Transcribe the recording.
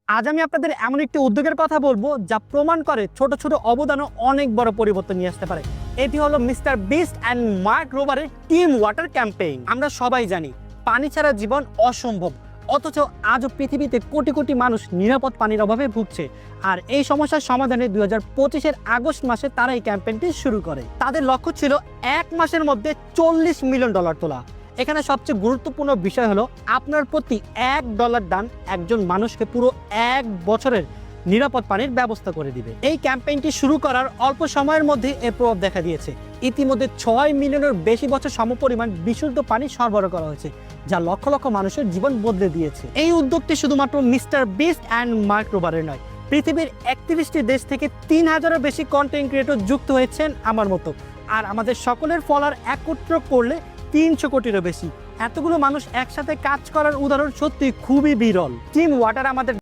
আজ আমি আপনাদের এমন একটি উদ্যোগের কথা বলবো যা প্রমাণ করে ছোট ছোট অবদানও অনেক বড় পরিবর্তন নিয়ে আসতে পারে। এটি হলো মিস্টার বিস্ট অ্যান্ড মার্ক রোবারের টিম ওয়াটার ক্যাম্পেইন। আমরা সবাই জানি পানি ছাড়া জীবন অসম্ভব, অথচ আজও পৃথিবীতে কোটি কোটি মানুষ নিরাপদ পানির অভাবে ভুগছে। আর এই সমস্যার সমাধানে 2025-এর আগস্ট মাসে তারা এই ক্যাম্পেইনটি শুরু করে। তাদের লক্ষ্য ছিল 1 মাসের মধ্যে $40 মিলিয়ন তোলা। এখানে সবচেয়ে গুরুত্বপূর্ণ বিষয় হলো আপনার প্রতি $1 দান একজন মানুষকে পুরো 1 বছরের নিরাপদ পানির ব্যবস্থা করে দিবে। এই ক্যাম্পেইনটি শুরু করার অল্প সময়ের মধ্যে এর প্রভাব দেখা দিয়েছে। ইতিমধ্যে 6 মিলিয়নের বেশি বছর সমপরিমাণ বিশুদ্ধ পানি সরবরাহ করা হয়েছে, যা লক্ষ লক্ষ মানুষের জীবন বদলে দিয়েছে। এই উদ্যোগটি শুধুমাত্র মিস্টার বিস্ট অ্যান্ড মার্ক রোবারের নয়, পৃথিবীর 31টি দেশ থেকে 3000-এরও বেশি কন্টেন্ট ক্রিয়েটর যুক্ত হয়েছেন আমার মতো। আর আমাদের সকলের ফলোয়ার একত্র করলে 300 কোটিরও বেশি। এতগুলো মানুষ একসাথে কাজ করার উদাহরণ সত্যি খুবই বিরল। টিম ওয়াটার আমাদের